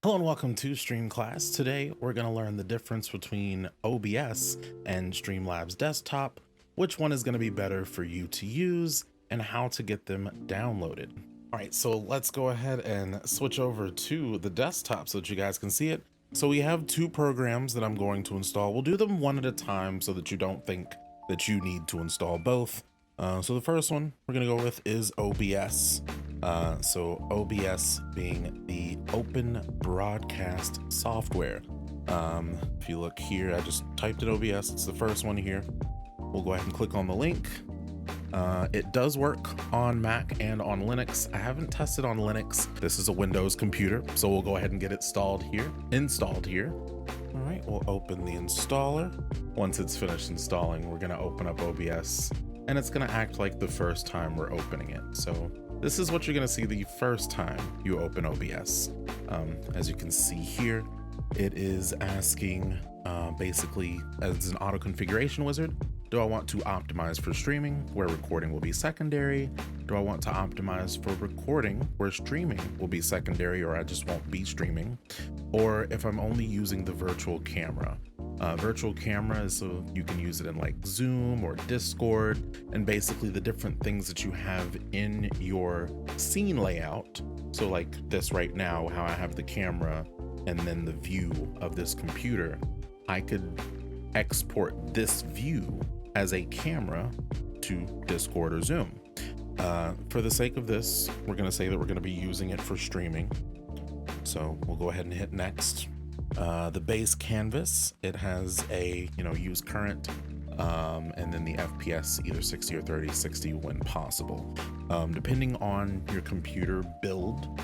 Hello and welcome to StreamClass. Today we're going to learn the difference between OBS and Streamlabs Desktop, which one is going to be better for you to use, and how to get them downloaded. All right, so let's go ahead and switch over to the desktop so that you guys can see it. So we have two programs that I'm going to install. We'll do them one at a time so that you don't think that you need to install both. So the first one we're going to go with is OBS. So OBS being the open broadcast software. If you look here, I just typed in OBS. It's the first one here. We'll go ahead and click on the link. It does work on Mac and on Linux. I haven't tested on Linux. This is a Windows computer, so we'll go ahead and get it installed here. All right, we'll open the installer. Once it's finished installing, we're gonna open up OBS, and it's gonna act like the first time we're opening it. So this is what you're gonna see the first time you open OBS. As you can see here, it is asking basically as an auto configuration wizard, do I want to optimize for streaming where recording will be secondary? Do I want to optimize for recording where streaming will be secondary, or I just won't be streaming? Or if I'm only using the virtual camera. Virtual camera is so you can use it in like Zoom or Discord, and basically the different things that you have in your scene layout. So like this right now, how I have the camera and then the view of this computer, I could export this view as a camera to Discord or Zoom. For the sake of this, we're going to say that we're going to be using it for streaming. So we'll go ahead and hit next. The base canvas, it has a, use current, and then the FPS, either 60 or 30, 60 when possible. Depending on your computer build,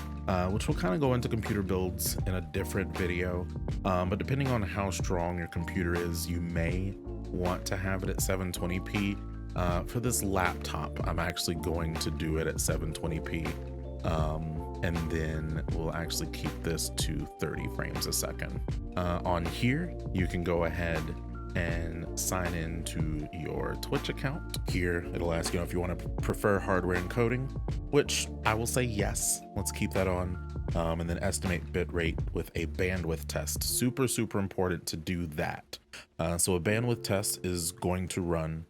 which we'll kind of go into computer builds in a different video, but depending on how strong your computer is, you may want to have it at 720p. For this laptop, I'm actually going to do it at 720p, and then we'll actually keep this to 30 frames a second. On here, you can go ahead and sign in to your Twitch account. Here, it'll ask you if you want to prefer hardware encoding, which I will say yes. Let's keep that on. And then estimate bitrate with a bandwidth test. Super, super important to do that. So a bandwidth test is going to run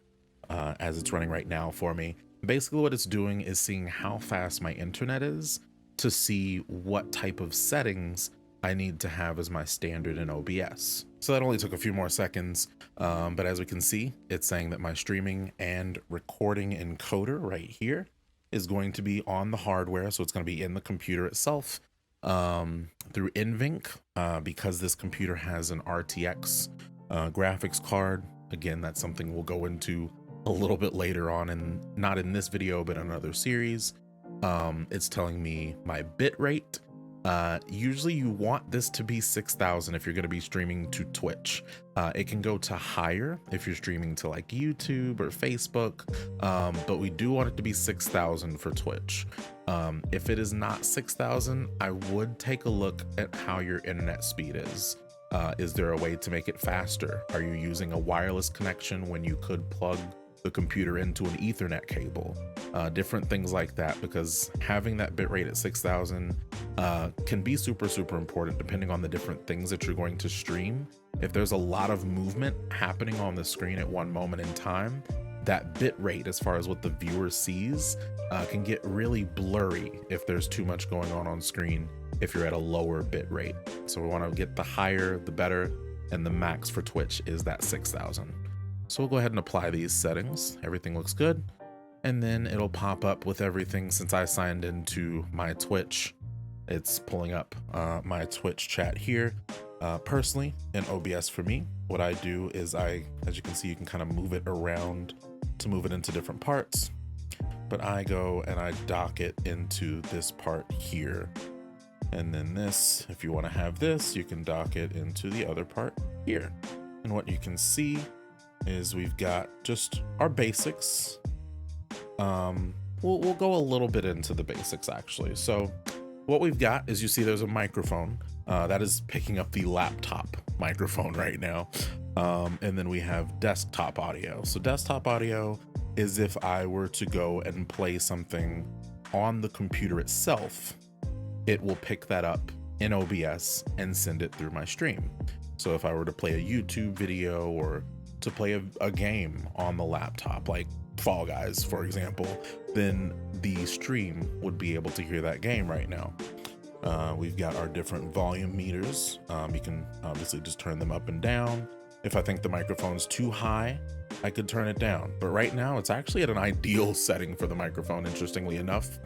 as it's running right now for me. Basically what it's doing is seeing how fast my internet is to see what type of settings I need to have as my standard in OBS. So that only took a few more seconds, but as we can see, it's saying that my streaming and recording encoder right here is going to be on the hardware, so it's going to be in the computer itself through NVENC, because this computer has an RTX graphics card. Again, that's something we'll go into a little bit later on, and not in this video, but in another series. It's telling me my bit rate. Usually you want this to be 6,000 if you're going to be streaming to Twitch. It can go to higher if you're streaming to like YouTube or Facebook, but we do want it to be 6,000 for Twitch. If it is not 6,000, I would take a look at how your internet speed is. Is there a way to make it faster? Are you using a wireless connection when you could plug the computer into an Ethernet cable? Different things like that, because having that bitrate at 6,000 can be super, super important depending on the different things that you're going to stream. If there's a lot of movement happening on the screen at one moment in time, that bitrate, as far as what the viewer sees, can get really blurry if there's too much going on screen if you're at a lower bitrate. So we want to get the higher, the better, and the max for Twitch is that 6,000. So we'll go ahead and apply these settings. Everything looks good. And then it'll pop up with everything. Since I signed into my Twitch, it's pulling up my Twitch chat here. Personally, in OBS for me, what I do is as you can see, you can kind of move it around to move it into different parts. But I go and I dock it into this part here. And then this, if you want to have this, you can dock it into the other part here. And what you can see is we've got just our basics. We'll go a little bit into the basics actually. So what we've got is, you see there's a microphone that is picking up the laptop microphone right now. And then we have desktop audio. So desktop audio is if I were to go and play something on the computer itself, it will pick that up in OBS and send it through my stream. So if I were to play a YouTube video or to play a game on the laptop, like Fall Guys, for example, then the stream would be able to hear that game right now. We've got our different volume meters. You can obviously just turn them up and down. If I think the microphone's too high, I could turn it down. But right now it's actually at an ideal setting for the microphone, interestingly enough.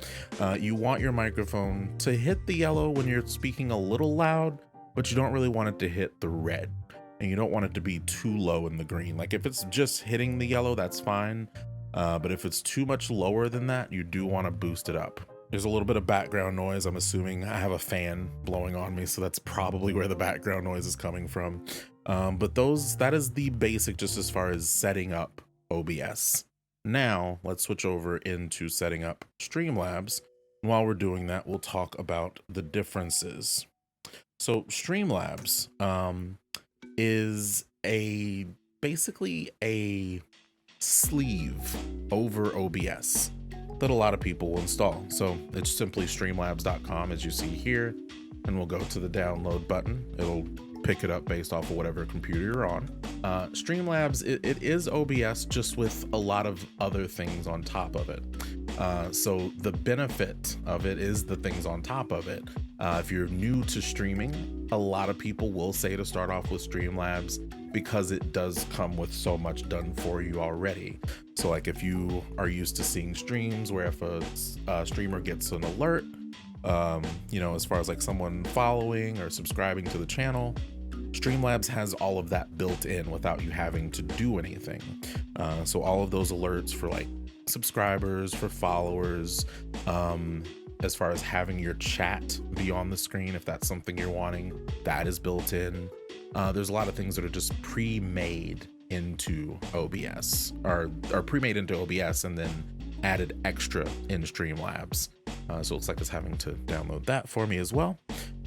You want your microphone to hit the yellow when you're speaking a little loud, but you don't really want it to hit the red. And you don't want it to be too low in the green. Like if it's just hitting the yellow, that's fine. But if it's too much lower than that, you do want to boost it up. There's a little bit of background noise. I'm assuming I have a fan blowing on me, so that's probably where the background noise is coming from. But that is the basic just as far as setting up OBS. Now let's switch over into setting up Streamlabs. And while we're doing that, we'll talk about the differences. So Streamlabs is basically a sleeve over OBS that a lot of people will install. So it's simply streamlabs.com, as you see here, and we'll go to the download button. It'll pick it up based off of whatever computer you're on. Streamlabs, it is OBS just with a lot of other things on top of it. So the benefit of it is the things on top of it. If you're new to streaming, a lot of people will say to start off with Streamlabs because it does come with so much done for you already. So like if you are used to seeing streams where if a streamer gets an alert, you know, as far as like someone following or subscribing to the channel, Streamlabs has all of that built in without you having to do anything. So all of those alerts for like subscribers, for followers, as far as having your chat be on the screen, if that's something you're wanting, that is built in. There's a lot of things that are just pre-made into OBS, or pre-made into OBS and then added extra in Streamlabs. So it's like it's having to download that for me as well.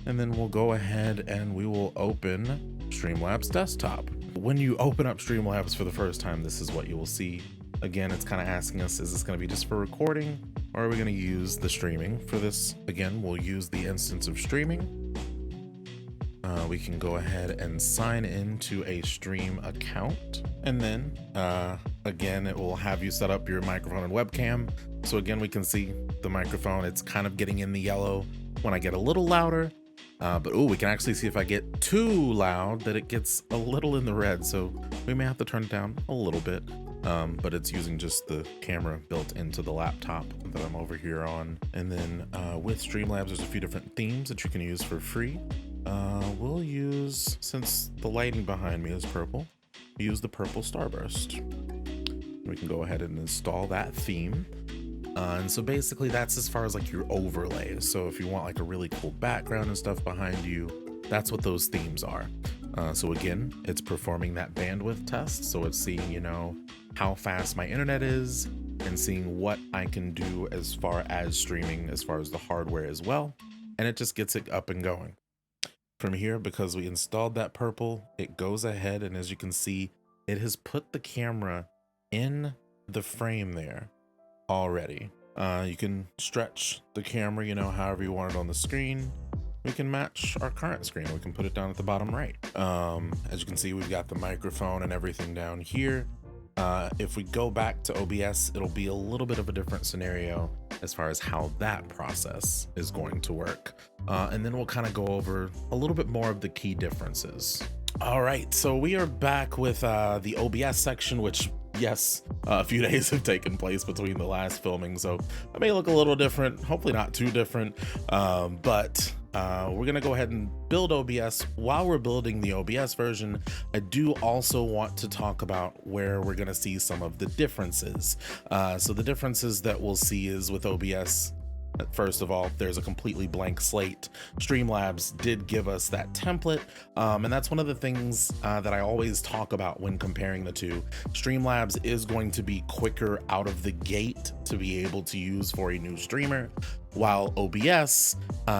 And then we'll go ahead and we will open Streamlabs desktop. When you open up Streamlabs for the first time, this is what you will see. Again, it's kind of asking us, is this going to be just for recording, or are we going to use the streaming for this? Again, we'll use the instance of streaming. We can go ahead and sign into a stream account. And then again, it will have you set up your microphone and webcam. So again, we can see the microphone. It's kind of getting in the yellow when I get a little louder. But we can actually see if I get too loud that it gets a little in the red. So we may have to turn it down a little bit. But it's using just the camera built into the laptop that I'm over here on. And then with Streamlabs, there's a few different themes that you can use for free. We'll use, since the lighting behind me is purple, use the purple starburst. We can go ahead and install that theme. And so basically that's as far as like your overlays. So if you want like a really cool background and stuff behind you, that's what those themes are. So again, it's performing that bandwidth test. So it's seeing, you know, how fast my internet is and seeing what I can do as far as streaming, as far as the hardware as well. And it just gets it up and going. From here, because we installed that purple, it goes ahead, and as you can see, it has put the camera in the frame there already. You can stretch the camera, you know, however you want it on the screen. We can match our current screen. We can put it down at the bottom right. As you can see, we've got the microphone and everything down here. If we go back to OBS, it'll be a little bit of a different scenario as far as how that process is going to work. And then we'll kind of go over a little bit more of the key differences. All right, so we are back with the OBS section, which, yes, a few days have taken place between the last filming, so I may look a little different, hopefully not too different, but we're gonna go ahead and build OBS. While we're building the OBS version, I do also want to talk about where we're gonna see some of the differences. So the differences that we'll see is with OBS, first of all, there's a completely blank slate. Streamlabs did give us that template, and that's one of the things that I always talk about when comparing the two. Streamlabs is going to be quicker out of the gate to be able to use for a new streamer, while OBS,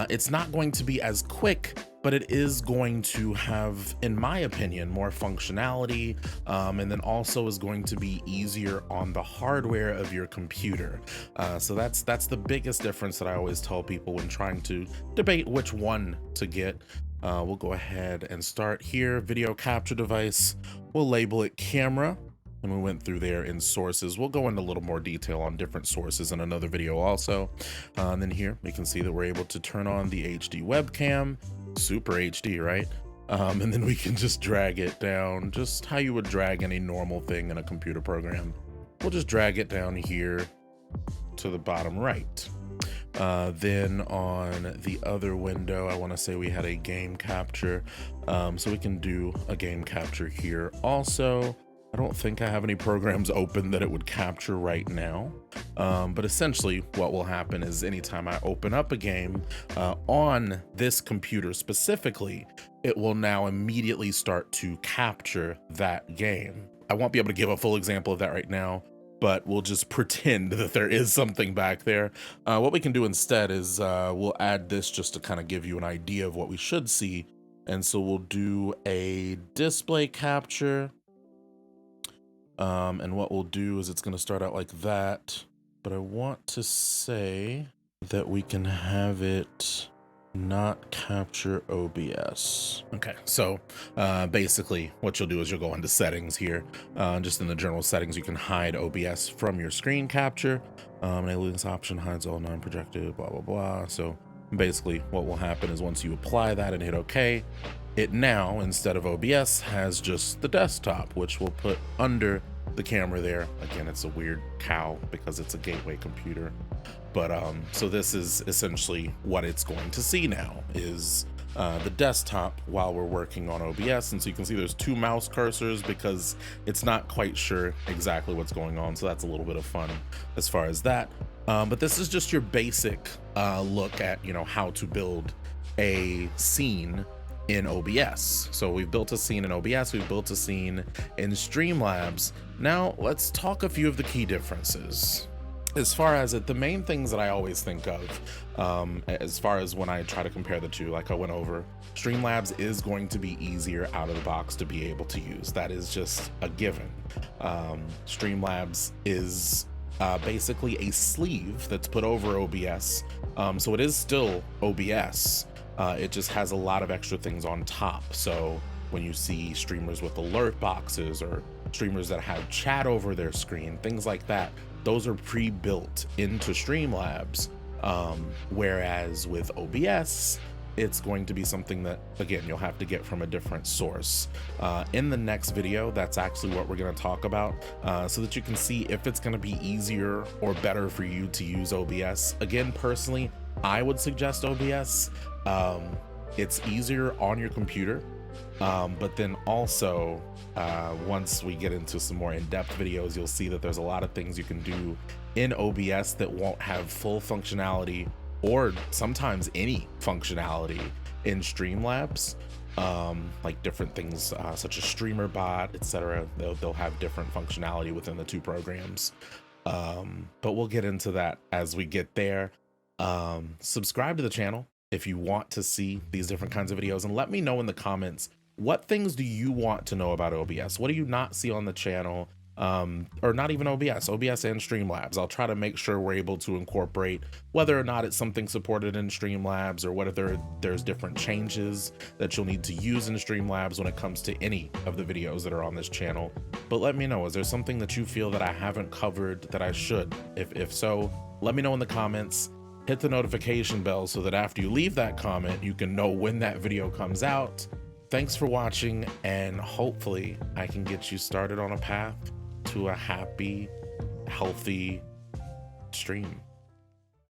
it's not going to be as quick, but it is going to have, in my opinion, more functionality, and then also is going to be easier on the hardware of your computer. So that's the biggest difference that I always tell people when trying to debate which one to get. We'll go ahead and start here. Video capture device, we'll label it camera. And we went through there in sources. We'll go into a little more detail on different sources in another video also. And then here we can see that we're able to turn on the HD webcam, super HD, right? And then we can just drag it down, just how you would drag any normal thing in a computer program. We'll just drag it down here to the bottom right. Then on the other window, I want to say we had a game capture. So we can do a game capture here also. I don't think I have any programs open that it would capture right now. But essentially what will happen is anytime I open up a game on this computer specifically, it will now immediately start to capture that game. I won't be able to give a full example of that right now, but we'll just pretend that there is something back there. What we can do instead is we'll add this just to kind of give you an idea of what we should see. And so we'll do a display capture. And what we'll do is it's going to start out like that, but I want to say that we can have it not capture OBS. Okay, so basically what you'll do is you'll go into settings here. Just in the general settings, you can hide OBS from your screen capture. Enabling this option hides all non-projected, blah, blah, blah. So basically what will happen is once you apply that and hit OK, it now, instead of OBS, has just the desktop, which we'll put under the camera there. Again, it's a weird cow because it's a gateway computer. But so this is essentially what it's going to see now is the desktop while we're working on OBS. And so you can see there's two mouse cursors because it's not quite sure exactly what's going on. So that's a little bit of fun as far as that. But this is just your basic look at, you know, how to build a scene in OBS. So we've built a scene in OBS, we've built a scene in Streamlabs. Now let's talk a few of the key differences. As far as the main things that I always think of, as far as when I try to compare the two, like I went over, Streamlabs is going to be easier out of the box to be able to use. That is just a given. Streamlabs is basically a sleeve that's put over OBS. So it is still OBS. It just has a lot of extra things on top. So when you see streamers with alert boxes or streamers that have chat over their screen, things like that, those are pre-built into Streamlabs. Whereas with OBS, it's going to be something that, again, you'll have to get from a different source. In the next video, that's actually what we're going to talk about, so that you can see if it's going to be easier or better for you to use OBS. Again, personally, I would suggest OBS. It's easier on your computer, but then also once we get into some more in-depth videos, you'll see that there's a lot of things you can do in OBS that won't have full functionality or sometimes any functionality in Streamlabs. Like different things such as streamer bot, etc. They'll have different functionality within the two programs, but we'll get into that as we get there. Subscribe to the channel if you want to see these different kinds of videos, and let me know in the comments, what things do you want to know about OBS? What do you not see on the channel? Or not even OBS and Streamlabs. I'll try to make sure we're able to incorporate whether or not it's something supported in Streamlabs, or whether there's different changes that you'll need to use in Streamlabs when it comes to any of the videos that are on this channel. But let me know, is there something that you feel that I haven't covered that I should? If so, let me know in the comments. Hit the notification bell so that after you leave that comment, you can know when that video comes out. Thanks for watching, and hopefully I can get you started on a path to a happy, healthy stream.